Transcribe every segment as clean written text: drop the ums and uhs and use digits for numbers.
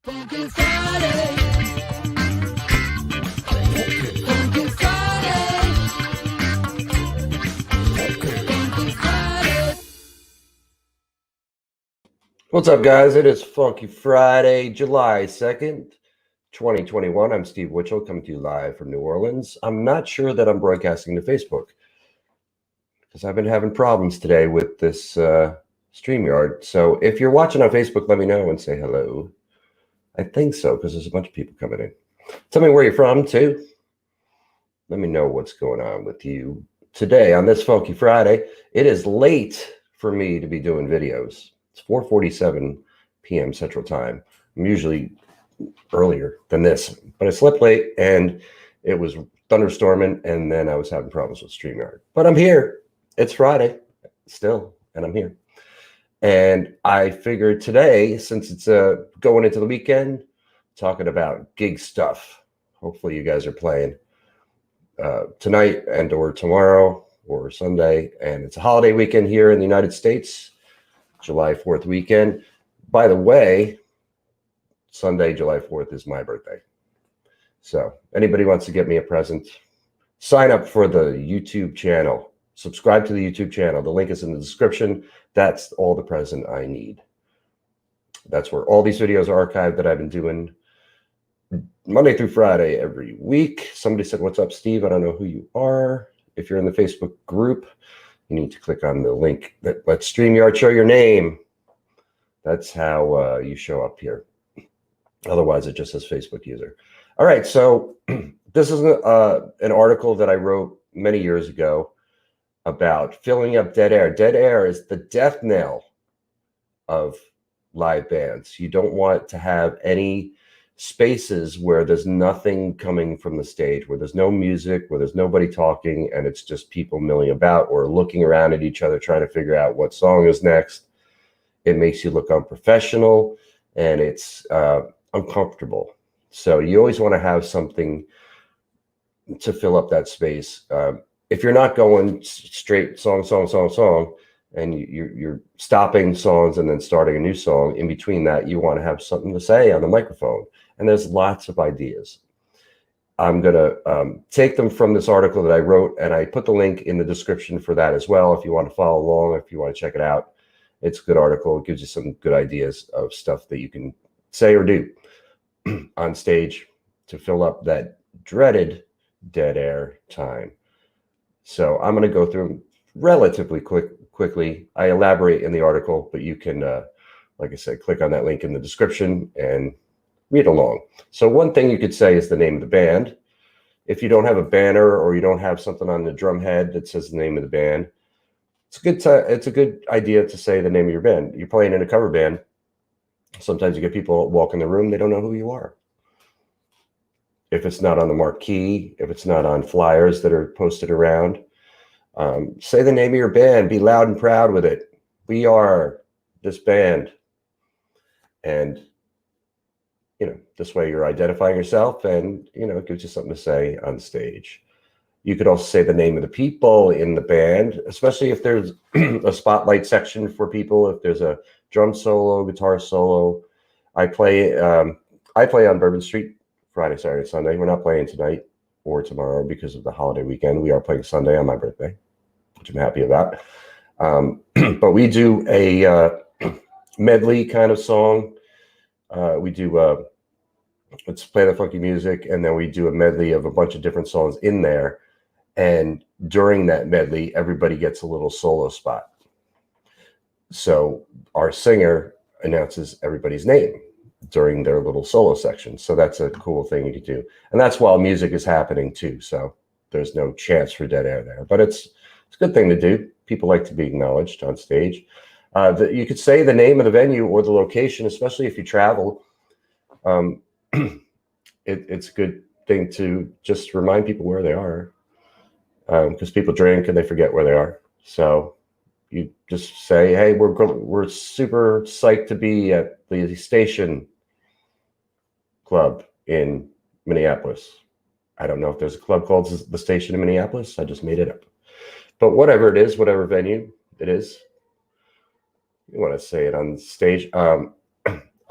Funky Friday. Funky Friday. Funky Friday. What's up, guys? It is Funky Friday, July 2nd, 2021. I'm Steve Witchell, coming to you live from New Orleans. I'm not sure that I'm broadcasting to Facebook because I've been having problems today with this StreamYard. So if you're watching on Facebook, let me know and say hello. I think so, because there's a bunch of people coming in. Tell me where you're from, too. Let me know what's going on with you today on this Funky Friday. It is late for me to be doing videos. It's 4:47 p.m. Central Time. I'm usually earlier than this, but I slept late and it was thunderstorming, and then I was having problems with StreamYard. But I'm here. It's Friday still, and I'm here. And I figured today, since it's going into the weekend, talking about gig stuff. Hopefully you guys are playing tonight and or tomorrow or Sunday. And it's a holiday weekend here in the United States, July 4th weekend. By the way, Sunday, July 4th is my birthday. So anybody wants to get me a present, sign up for the YouTube channel. Subscribe to the YouTube channel. The link is in the description. That's all the present I need. That's where all these videos are archived that I've been doing Monday through Friday every week. Somebody said, "What's up, Steve?" I don't know who you are. If you're in the Facebook group, you need to click on the link that lets StreamYard show your name. That's how you show up here. Otherwise, it just says Facebook user. All right, so this is an article that I wrote many years ago about filling up dead air. Dead air is the death knell of live bands. You don't want to have any spaces where there's nothing coming from the stage, where there's no music, where there's nobody talking, and it's just people milling about or looking around at each other trying to figure out what song is next. It makes you look unprofessional, and it's uncomfortable. So you always want to have something to fill up that space. If you're not going straight song, and you're stopping songs and then starting a new song, in between that, you want to have something to say on the microphone. And there's lots of ideas. I'm going to take them from this article that I wrote, and I put the link in the description for that as well. If you want to follow along, if you want to check it out, it's a good article. It gives you some good ideas of stuff that you can say or do on stage to fill up that dreaded dead air time. So I'm going to go through them relatively quickly. I elaborate in the article, but you can, like I said, click on that link in the description and read along. So one thing you could say is the name of the band. If you don't have a banner or you don't have something on the drum head that says the name of the band, it's a good idea to say the name of your band. You're playing in a cover band. Sometimes you get people walk in the room, they don't know who you are. If it's not on the marquee, if it's not on flyers that are posted around, say the name of your band. Be loud and proud with it. We are this band. And, this way you're identifying yourself, and, it gives you something to say on stage. You could also say the name of the people in the band, especially if there's a spotlight section for people. If there's a drum solo, guitar solo. I play on Bourbon Street Friday, Saturday, Sunday. We're not playing tonight or tomorrow because of the holiday weekend. We are playing Sunday on my birthday, which I'm happy about. But we do a medley kind of song. We do let's play the funky music, and then we do a medley of a bunch of different songs in there. And during that medley, everybody gets a little solo spot. So our singer announces everybody's name during their little solo section. So that's a cool thing you could do. And that's while music is happening too. So there's no chance for dead air there. But it's a good thing to do. People like to be acknowledged on stage. You could say the name of the venue or the location, especially if you travel. It's a good thing to just remind people where they are. Because people drink and they forget where they are. So you just say, "Hey, we're super psyched to be at the Station Club in Minneapolis." I don't know if there's a club called the Station in Minneapolis. I just made it up. But whatever it is, whatever venue it is, you want to say it on stage.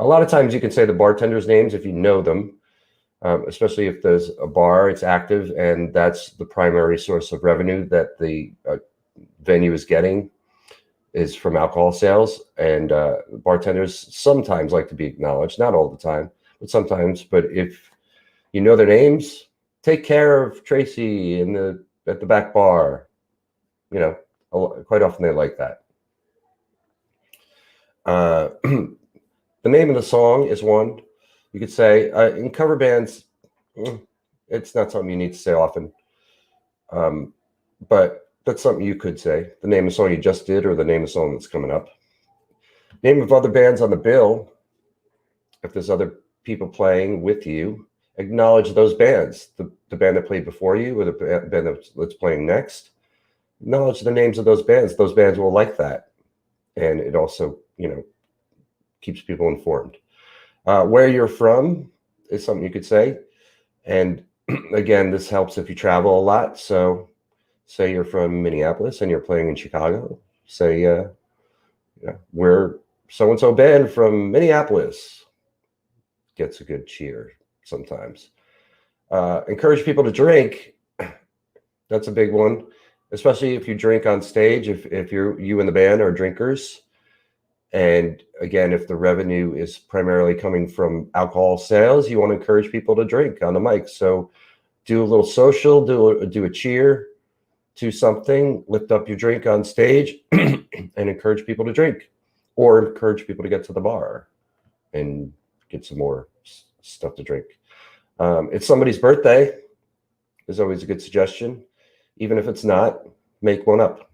A lot of times you can say the bartenders' names if you know them, especially if there's a bar, it's active, and that's the primary source of revenue that the venue is getting is from alcohol sales. And bartenders sometimes like to be acknowledged, not all the time, but sometimes. But if you know their names, take care of Tracy at the back bar. You know, quite often they like that. The name of the song is one. You could say in cover bands, it's not something you need to say often, but that's something you could say. The name of the song you just did, or the name of the song that's coming up. Name of other bands on the bill. If there's other people playing with you, acknowledge those bands. The band that played before you, or the band that's playing next. Acknowledge the names of those bands. Those bands will like that, and it also, keeps people informed. Where you're from is something you could say. And again, this helps if you travel a lot. So say you're from Minneapolis and you're playing in Chicago. Say, we're so-and-so band from Minneapolis. Gets a good cheer sometimes. Encourage people to drink. That's a big one, especially if you drink on stage, if you and the band are drinkers. And again, if the revenue is primarily coming from alcohol sales, you want to encourage people to drink on the mic. So do a little social, do a cheer, do something, lift up your drink on stage and encourage people to drink, or encourage people to get to the bar and get some more stuff to drink. It's somebody's birthday is always a good suggestion. Even if it's not, make one up.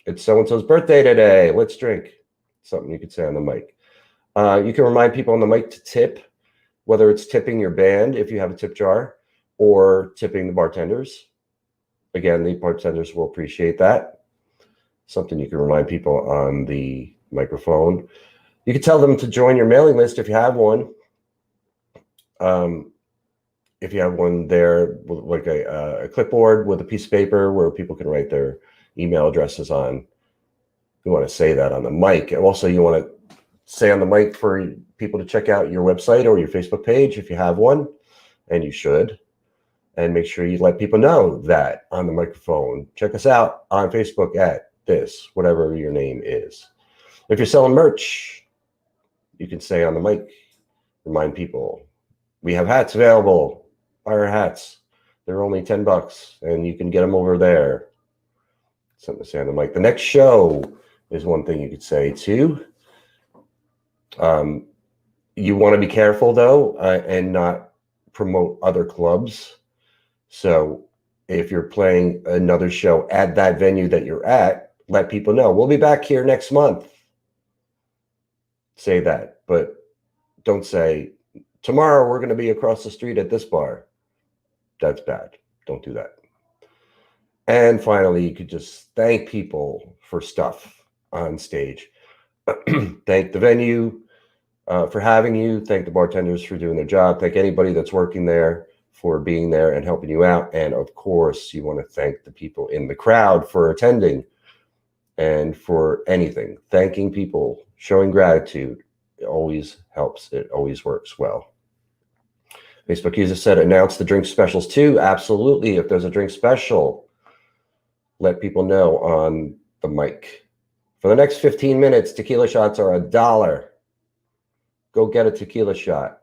It's so-and-so's birthday today. Let's drink. Something you could say on the mic. You can remind people on the mic to tip, whether it's tipping your band if you have a tip jar, or tipping the bartenders. Again, the bartenders will appreciate that. Something you can remind people on the microphone. You can tell them to join your mailing list if you have one. If you have one there, like a clipboard with a piece of paper where people can write their email addresses on. You want to say that on the mic. Also, you want to say on the mic for people to check out your website or your Facebook page if you have one, and you should. And make sure you let people know that on the microphone. Check us out on Facebook at this, whatever your name is. If you're selling merch, you can say on the mic, remind people, we have hats available. Buy our hats. They're only $10, and you can get them over there. Something to say on the mic. The next show is one thing you could say too. You want to be careful though, and not promote other clubs. So if you're playing another show at that venue that you're at, let people know, we'll be back here next month. Say that, but don't say, tomorrow we're going to be across the street at this bar. That's bad. Don't do that. And finally, you could just thank people for stuff on stage. Thank the venue for having you. Thank the bartenders for doing their job. Thank anybody that's working there for being there and helping you out. And of course, you want to thank the people in the crowd for attending and for anything. Thanking people, showing gratitude, it always helps. It always works well. Facebook user said, announce the drink specials too. Absolutely. If there's a drink special, let people know on the mic. For the next 15 minutes, tequila shots are $1. Go get a tequila shot.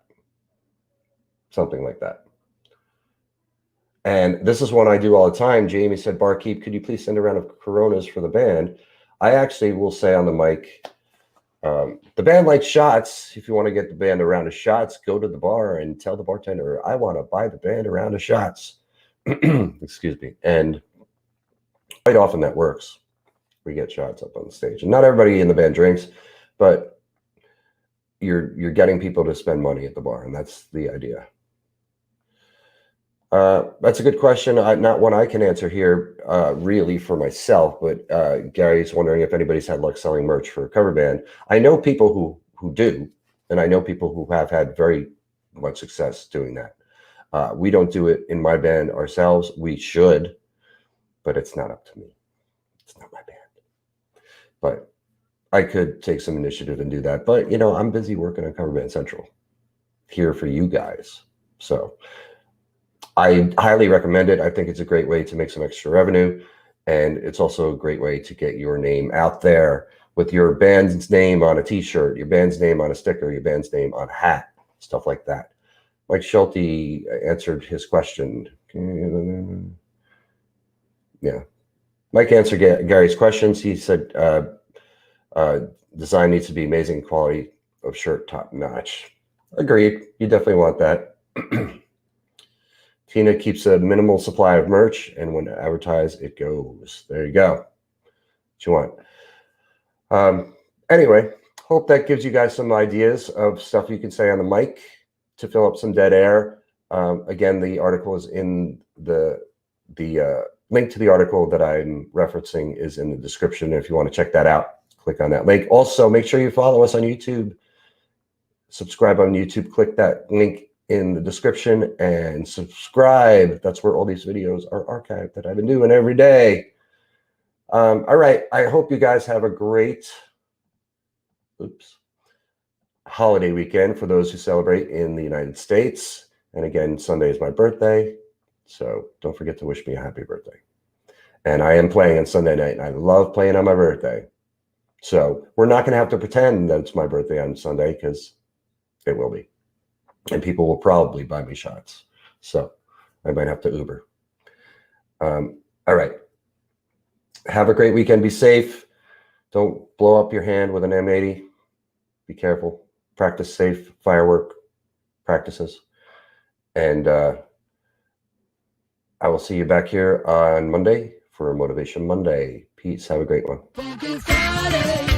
Something like that. And this is one I do all the time. Jamie said, barkeep, could you please send a round of Coronas for the band? I actually will say on the mic, the band likes shots. If you want to get the band a round of shots, go to the bar and tell the bartender, I want to buy the band a round of shots. Excuse me. And quite often that works. We get shots up on the stage. And not everybody in the band drinks, but you're getting people to spend money at the bar, and that's the idea. That's a good question. Not one I can answer here really for myself, but Gary's wondering if anybody's had luck selling merch for a cover band. I know people who do, and I know people who have had very much success doing that. We don't do it in my band ourselves. We should, but it's not up to me. It's not my band. But I could take some initiative and do that. But, you know, I'm busy working on Cover Band Central here for you guys. So I highly recommend it. I think it's a great way to make some extra revenue. And it's also a great way to get your name out there with your band's name on a t-shirt, your band's name on a sticker, your band's name on a hat, stuff like that. Mike Schulte answered his question. Yeah. Mike answered Gary's questions. He said design needs to be amazing quality of shirt, top notch. Agreed. You definitely want that. Tina keeps a minimal supply of merch, and when advertised, it goes. There you go. What you want. Anyway, hope that gives you guys some ideas of stuff you can say on the mic to fill up some dead air. Again, the article is in the link to the article that I'm referencing is in the description. If you want to check that out, click on that link. Also, make sure you follow us on YouTube. Subscribe on YouTube. Click that link in the description and subscribe. That's where all these videos are archived that I've been doing every day. All right. I hope you guys have a great holiday weekend for those who celebrate in the United States. And again, Sunday is my birthday. So don't forget to wish me a happy birthday. And I am playing on Sunday night, and I love playing on my birthday. So we're not going to have to pretend that it's my birthday on Sunday, because it will be. And people will probably buy me shots. So I might have to Uber. All right. Have a great weekend. Be safe. Don't blow up your hand with an M80. Be careful. Practice safe firework practices. And I will see you back here on Monday for Motivation Monday. Peace. Have a great one. Funky Friday.